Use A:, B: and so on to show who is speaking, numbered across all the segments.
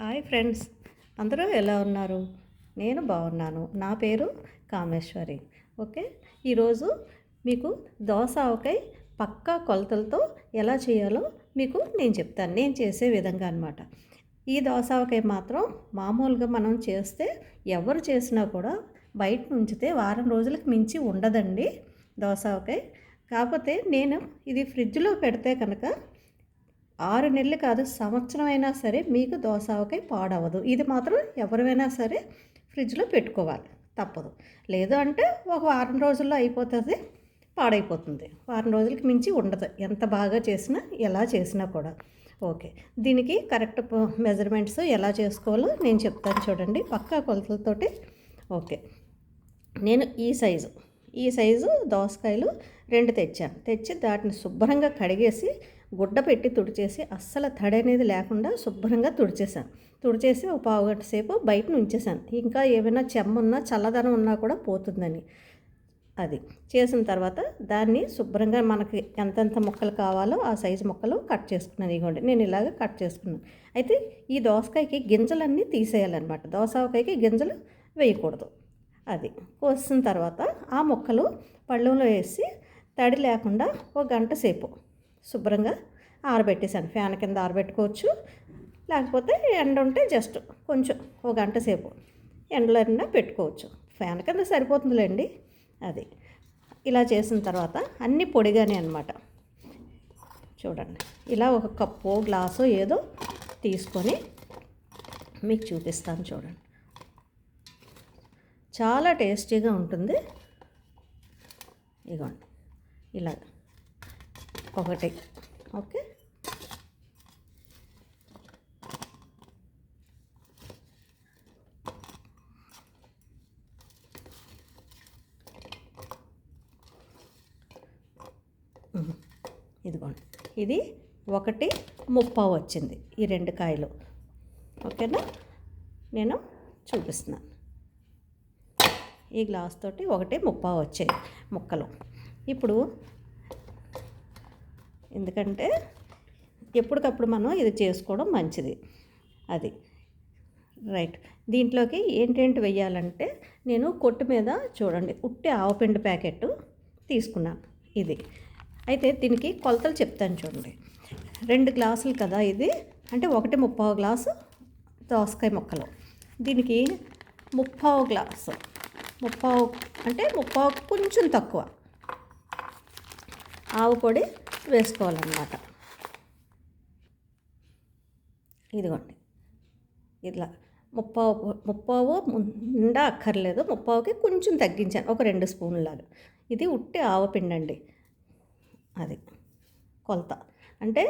A: Hi friends, అందరూ ఎలా ఉన్నారు? నేను బాగున్నాను. నా పేరు కామేశ్వరి. ఓకే, ఈరోజు మీకు దోస ఆవకాయ పక్కా కొలతలతో ఎలా చేయాలో మీకు నేను చెప్తాను. నేను చేసే విధంగా అనమాట. ఈ దోస ఆవకాయ మాత్రం మామూలుగా మనం చేస్తే ఎవరు చేసినా కూడా బయట ఉంచితే వారం రోజులకు మించి ఉండదండి దోస ఆవకాయ. కాకపోతే నేను ఇది ఫ్రిడ్జ్లో పెడితే కనుక 6 నెలలు కాదు, సంవత్సరం అయినా సరే మీకు దోస ఆవకాయ పాడవదు. ఇది మాత్రం ఎవరైనా సరే ఫ్రిడ్జ్లో పెట్టుకోవాలి, తప్పదు. లేదు అంటే ఒక వారం రోజుల్లో అయిపోతుంది, పాడైపోతుంది. వారం రోజులకి మించి ఉండదు, ఎంత బాగా చేసినా ఎలా చేసినా కూడా. ఓకే, దీనికి కరెక్ట్ మెజర్మెంట్స్ ఎలా చేసుకోవాలో నేను చెప్తాను చూడండి, పక్కా కొలతలతోటి. ఓకే, నేను ఈ సైజు దోసకాయలు 2 తెచ్చి దాటిని శుభ్రంగా కడిగేసి గుడ్డ పెట్టి తుడిచేసి అస్సలు తడి అనేది లేకుండా శుభ్రంగా తుడిచేసి ఒక పావు గంట సేపు బయట ఉంచేసాను. ఇంకా ఏమైనా చెమ్మున్నా చల్లదనం ఉన్నా కూడా పోతుందని. అది చేసిన తర్వాత దాన్ని శుభ్రంగా మనకి ఎంతెంత ముక్కలు కావాలో ఆ సైజు ముక్కలు కట్ చేసుకున్నాను. ఇదిగోండి, నేను ఇలాగ కట్ చేసుకున్నాను. అయితే ఈ దోసకాయకి గింజలన్నీ తీసేయాలన్నమాట. దోసకాయకి గింజలు వేయకూడదు. అది కోసిన తర్వాత ఆ ముక్కలు పళ్ళెంలో వేసి తడి లేకుండా ఒక గంట సేపు శుభ్రంగా ఆరబెట్టేసాను. ఫ్యాన్ కింద ఆరబెట్టుకోవచ్చు, లేకపోతే ఎండ ఉంటే జస్ట్ కొంచెం ఒక గంట సేపు ఎండలో పెట్టుకోవచ్చు. ఫ్యాన్ కింద సరిపోతుందిలేండి. అది ఇలా చేసిన తర్వాత అన్నీ పొడిగానే అనమాట. చూడండి, ఇలా ఒక కప్పు గ్లాసు ఏదో తీసుకొని మీకు చూపిస్తాను చూడండి. చాలా టేస్టీగా ఉంటుంది. ఇదిగోండి, ఇలా ఒకటి. ఓకే, ఇదిగోండి, ఇది 1.30 వచ్చింది ఈ 2 కాయలు. ఓకేనా, నేను చూపిస్తున్నాను. ఈ గ్లాస్ తోటి 1.30 వచ్చాయి ముక్కలు. ఇప్పుడు ఎందుకంటే ఎప్పటికప్పుడు మనం ఇది చేసుకోవడం మంచిది. అది రైట్. దీంట్లోకి ఏంటేంటి వెయ్యాలంటే నేను కొట్టు మీద చూడండి ఉట్టి ఆవపిండి ప్యాకెట్ తీసుకున్నాను. ఇది అయితే దీనికి కొలతలు చెప్తాను చూడండి. 2 గ్లాసులు కదా ఇది, అంటే 1.30 గ్లాసు దోసకాయ ముక్కలు. దీనికి 30 గ్లాసు, 30 అంటే 30 కొంచెం తక్కువ ఆవు పొడి వేసుకోవాలన్నమాట. ఇదిగోండి, ఇట్లా 30 నిండా అక్కర్లేదు, 30కి కొంచెం తగ్గించాను, ఒక 2 స్పూన్లాగా. ఇది ఉట్టి ఆవపిండి అండి. అది కొలత అంటే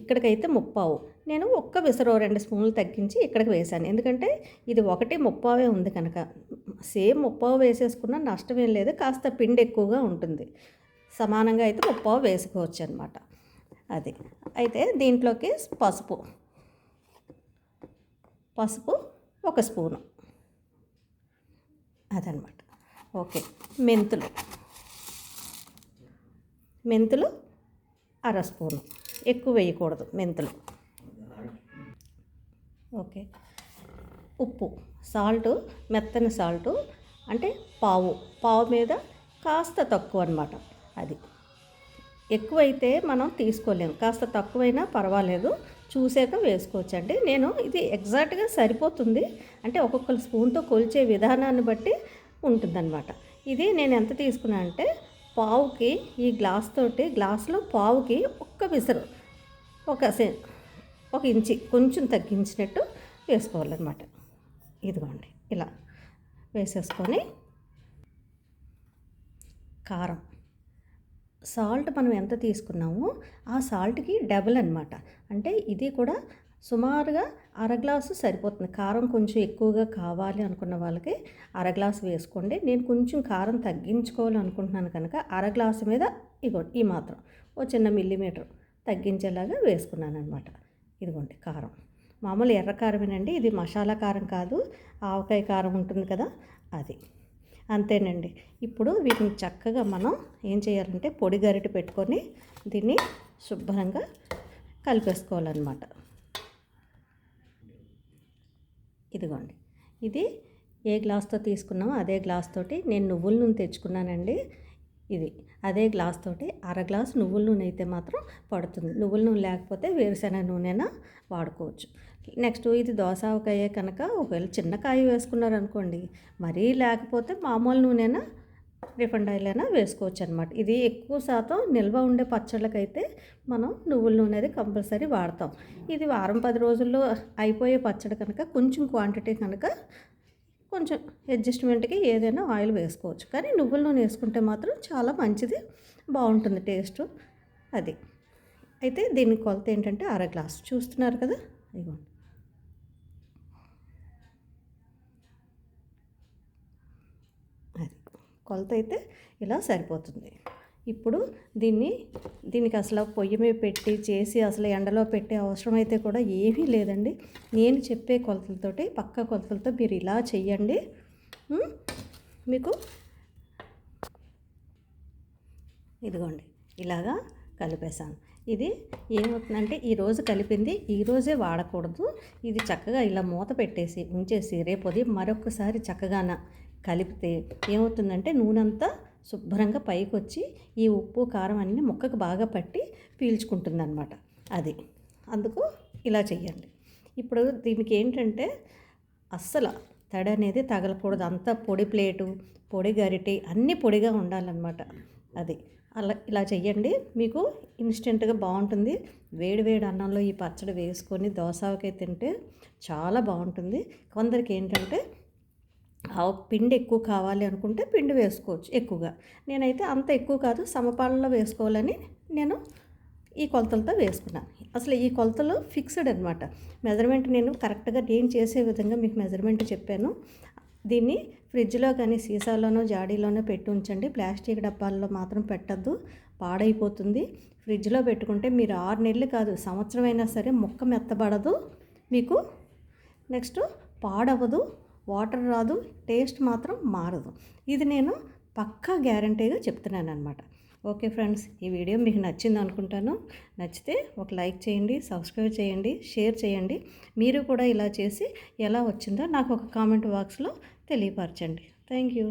A: ఇక్కడికైతే 30, నేను ఒక్క విసరు 2 స్పూన్లు తగ్గించి ఇక్కడికి వేశాను. ఎందుకంటే ఇది 1.30 ఉంది కనుక సేమ్ 30 వేసేసుకున్నా నష్టమేం లేదు. కాస్త పిండి ఎక్కువగా ఉంటుంది, సమానంగా అయితే 30 వేసుకోవచ్చు అనమాట. అది అయితే దీంట్లోకి పసుపు 1 స్పూను, అదనమాట. ఓకే, మెంతులు 1/2 స్పూను, ఎక్కువ వేయకూడదు మెంతులు. ఓకే, ఉప్పు, సాల్టు, మెత్తని సాల్టు అంటే పావు మీద కాస్త తక్కువ అనమాట. అది ఎక్కువైతే మనం తీసుకోలేము, కాస్త తక్కువైనా పర్వాలేదు, చూసాక వేసుకోవచ్చండి. నేను ఇది ఎగ్జాక్ట్గా సరిపోతుంది, అంటే ఒక్కొక్క స్పూన్తో కొలిచే విధానాన్ని బట్టి ఉంటుందన్నమాట. ఇది నేను ఎంత తీసుకున్నా అంటే పావుకి, ఈ గ్లాసులో పావుకి ఒక్క విసరు, ఒక ఇంచి కొంచెం తగ్గించినట్టు వేసుకోవాలన్నమాట. ఇదిగోండి, ఇలా వేసేసుకొని కారం, సాల్ట్ మనం ఎంత తీసుకున్నామో ఆ సాల్ట్కి డబుల్ అనమాట. అంటే ఇది కూడా సుమారుగా 1/2 గ్లాసు సరిపోతుంది. కారం కొంచెం ఎక్కువగా కావాలి అనుకున్న వాళ్ళకి 1/2 గ్లాసు వేసుకోండి. నేను కొంచెం కారం తగ్గించుకోవాలి అనుకుంటున్నాను కనుక 1/2 గ్లాసు మీద ఈ మాత్రం ఓ చిన్న మిల్లీమీటర్ తగ్గించేలాగా వేసుకున్నాను అనమాట. ఇదిగోండి కారం, మామూలు ఎర్ర కారమేనండి, ఇది మసాలా కారం కాదు, ఆవకాయ కారం ఉంటుంది కదా అది. అంతేనండి. ఇప్పుడు వీటిని చక్కగా మనం ఏం చేయాలంటే పొడి గరిటె పెట్టుకొని దీన్ని శుభ్రంగా కలిపేసుకోవాలన్నమాట. ఇదిగోండి, ఇది ఏ గ్లాస్తో తీసుకున్నామో అదే గ్లాస్ తోటి నేను నువ్వుల నూనె తెచ్చుకున్నానండి. ఇది అదే గ్లాస్ తోటి గ్లాస్ నువ్వుల నూనె అయితే మాత్రం పడుతుంది. నువ్వుల నూనె లేకపోతే వేరుశెనగ నూనెనా వాడుకోవచ్చు. నెక్స్ట్ ఇది దోస ఆవకాయే కనుక ఒకవేళ చిన్న కాయ వేసుకున్నారనుకోండి, మరీ లేకపోతే మామూలు నూనెనా రిఫైండ్ ఆయిల్ అయినా వేసుకోవచ్చు అనమాట. ఇది ఎక్కువ శాతం నిల్వ ఉండే పచ్చళ్ళకైతే మనం నువ్వుల నూనె అది కంపల్సరీ వాడతాం. ఇది వారం 10 రోజుల్లో అయిపోయే పచ్చడి కనుక కొంచెం క్వాంటిటీ కనుక కొంచెం అడ్జస్ట్మెంట్కి ఏదైనా ఆయిల్ వేసుకోవచ్చు. కానీ నువ్వుల నూనె వేసుకుంటే మాత్రం చాలా మంచిది, బాగుంటుంది టేస్ట్. అది అయితే దీని కొలత ఏంటంటే గ్లాసు చూస్తున్నారు కదా, ఇదిగోండి. అది కొలత అయితే ఇలా సరిపోతుంది. ఇప్పుడు దీనికి అసలు పొయ్యి మీద పెట్టి చేసి అసలు ఎండలో పెట్టే అవసరం అయితే కూడా ఏమీ లేదండి. నేను చెప్పే కొలతలతోటి పక్కా కొలతలతో మీరు ఇలా చెయ్యండి. మీకు ఇదిగోండి ఇలాగా కలిపేసాను. ఇది ఏమవుతుందంటే ఈరోజు కలిపింది ఈరోజే వాడకూడదు. ఇది చక్కగా ఇలా మూత పెట్టేసి ఉంచేసి రేపు ఉదయం మరొకసారి చక్కగాన కలిపితే ఏమవుతుందంటే నూనె అంతా శుభ్రంగా పైకి వచ్చి ఈ ఉప్పు కారం అన్నీ ముక్కకు బాగా పట్టి పీల్చుకుంటుందన్నమాట. అది అందుకు ఇలా చెయ్యండి. ఇప్పుడు దీనికి ఏంటంటే అస్సలు తడి అనేది తగలకూడదు. అంతా పొడి ప్లేటు, పొడి గరిటె అన్నీ పొడిగా ఉండాలన్నమాట. అది అలా ఇలా చెయ్యండి, మీకు ఇన్స్టెంట్గా బాగుంటుంది. వేడి వేడి అన్నంలో ఈ పచ్చడి వేసుకొని దోసకాయ తింటే చాలా బాగుంటుంది. కొందరికి ఏంటంటే పిండి ఎక్కువ కావాలి అనుకుంటే పిండి వేసుకోవచ్చు ఎక్కువగా. నేనైతే అంత ఎక్కువ కాదు, సమపాలలో వేసుకోవాలని నేను ఈ కొలతలతో వేసుకున్నాను. అసలు ఈ కొలతలు ఫిక్స్డ్ అనమాట. మెజర్మెంట్ నేను కరెక్ట్గా నేను చేసే విధంగా మీకు మెజర్మెంట్ చెప్పాను. దీన్ని ఫ్రిడ్జ్లో కానీ సీసాలోనో జాడీలోనో పెట్టి ఉంచండి. ప్లాస్టిక్ డబ్బాల్లో మాత్రం పెట్టద్దు, పాడైపోతుంది. ఫ్రిడ్జ్లో పెట్టుకుంటే మీరు 6 నెలలు కాదు సంవత్సరం అయినా సరే ముక్క మెత్తబడదు మీకు. నెక్స్ట్ పాడవదు, వాటర్ రాదు, టేస్ట్ మాత్రం మారదు. ఇది నేను పక్కా గ్యారంటీగా చెప్తున్నాను అనమాట. ఓకే ఫ్రెండ్స్, ఈ వీడియో మీకు నచ్చింది అనుకుంటాను. నచ్చితే ఒక లైక్ చేయండి, సబ్స్క్రైబ్ చేయండి, షేర్ చేయండి. మీరు కూడా ఇలా చేసి ఎలా వచ్చిందో నాకు ఒక కామెంట్ బాక్స్లో తెలియపరచండి. Thank you.